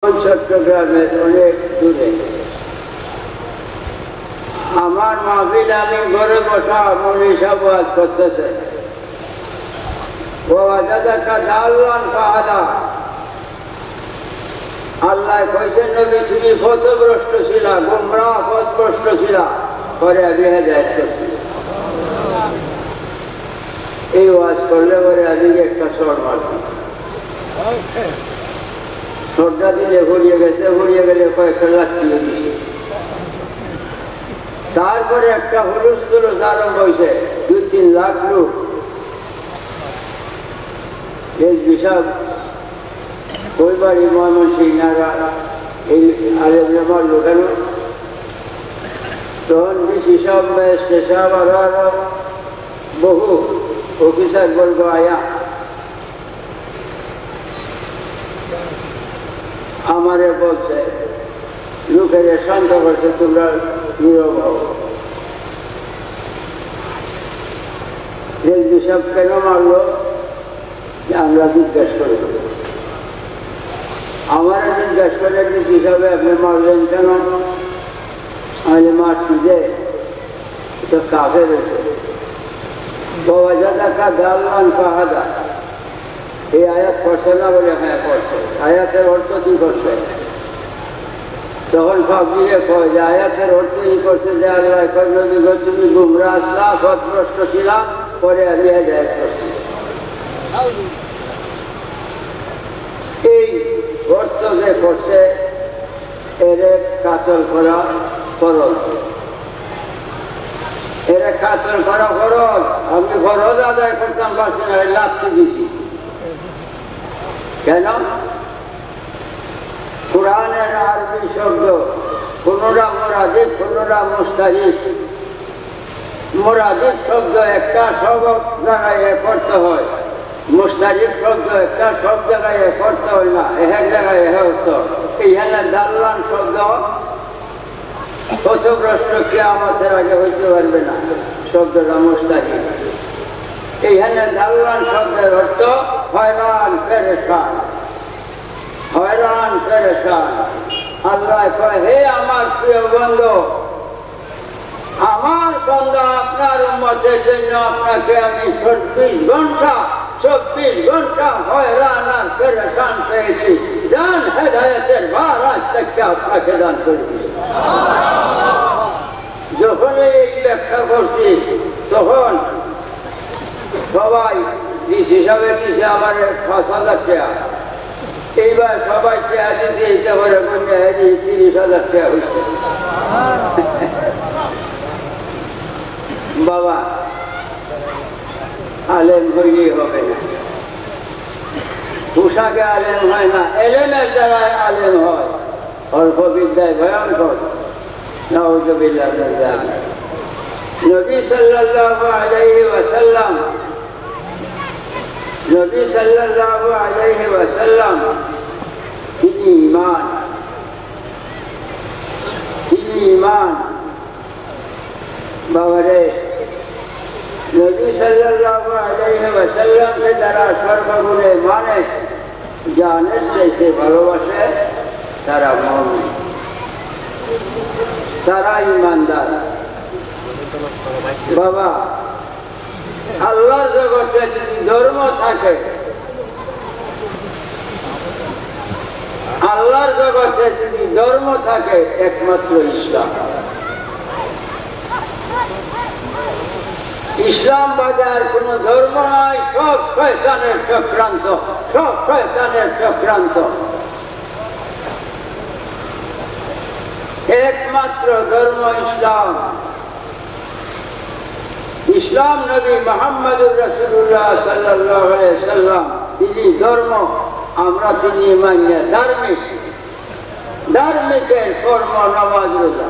চট্টগ্রামের অনেক দূরে আমার মাহফিল আমি ঘরে বসা মৌলী সাহেব ওয়াজ করতেছে আল্লাহ কইছেন নবী তুমি পথভ্রষ্ট ছিলা গুমরাহ পথভ্রষ্ট ছিলা পরে আমি হেদায়েত করছি এই ওয়াজ করলে পরে আমি একটা শর্ট মারছি শর্টটা দিলে ভরিয়ে গেছে ভরিয়ে গেলে কয়েকটা লাঠিয়ে দিচ্ছে তারপরে একটা হুলস্থুল আরম্ভ হয়েছে 2-3 লাখ লোক এই বিষয় ওই বাড়ি ময়মনসিংহারা এই আলেমরা মারল কেন তখন ডিসি সাহেব ম্যাজিস্ট্রেট সাহেব আরো বহু অফিসার বলবো আয়া আমারে বলছে লোকের শান্ত করছে তোমরা নীরব হও রেলবি সাহেব কেন মারলো আমরা জিজ্ঞাসা করি আমার জিজ্ঞাসা করে ডিসি সাহেব আপনি মারলেন কেন আমি মারছি যে এটা কাফের হয়েছে এই আয়াত করছে না বলে হ্যাঁ করছে আয়াতের অর্থ কি করছে তখন ভাবিয়ে কয় যে আয়াতের অর্থ কি করছে যে আল্লাহ তুমি গুমরাহ ছিলা পথভ্রষ্ট ছিলা পরে আমি হেদায়েত করছি এই অর্থ যে করছে এর কাতল করা ফরজ এর কাতল করা ফরজ আমি ফরজ আদায় করতাম পারছি না লাথি দিছি কেন কোরআনের আরবি শব্দ কোনটা মোরাদিক কোনটা মুস্তাহিদ মোরাদিক শব্দ একটা সব জায়গায় করতে হয় মুস্তাহিদ শব্দ একটা সব জায়গায় করতে হয় না এক জায়গায় হতো এইখানে দাল্লান শব্দ পথভ্রষ্ট কিয়ামতের আগে হইতে পারবে না শব্দটা মুস্তাহিদ এইখানে দাল্লান শব্দের অর্থ হয়রান পেরেশান হয়রান পেরেশান আল্লাহ কয় হে আমার প্রিয় বন্ধু আমার বন্ধু আপনার উম্মতের জন্য আপনাকে আমি 24 ঘন্টা হয়রান আর পেরেশান পেয়েছি জান হেদায়েতের ভার আজ থেকে আপনাকে দান করছি যখন এই ব্যাখ্যা করছি তখন সবাই ডিসি হিসাবে দিছে আমার 5,000 টাকা এইবার সবাই টাকা দিতে এইটা করে 30,000 টাকা হয়েছে বাবা আলেম হইলেই হবে না পোশাকে আলেম হয় না এলেমের দ্বারায় আলেম হয় অল্প বিদ্যায় ভয়ঙ্কর নাউযুবিল্লাহ মিন যালিক নবী সাল্লাল্লাহু আলাইহি ওয়াসাল্লাম নবী সাল্লাল্লাহু আলাইহি ওয়াসাল্লাম তিনি ঈমান বাবারে নবী সাল্লাল্লাহু আলাইহি ওয়াসাল্লামকে যারা সর্বগুণে মানে জানের চাইতে ভালোবাসে তারা মুমিন তারা ঈমানদার বাবা আল্লাহর জগতে যদি ধর্ম থাকে আল্লাহর জগতে যদি ধর্ম থাকে একমাত্র ইসলাম ইসলাম বাদে আর কোন ধর্ম নয় সব শয়তানের চক্রান্ত সব শয়তানের চক্রান্ত একমাত্র ধর্ম ইসলাম ইসলাম নবী মুহাম্মদুর রাসূলুল্লাহ সাল্লাল্লাহু আলাইহি ওয়াসাল্লাম তিনি ধর্ম আমরা তিনি মান্য ধার্মিকের কর্ম নামাজ রোজা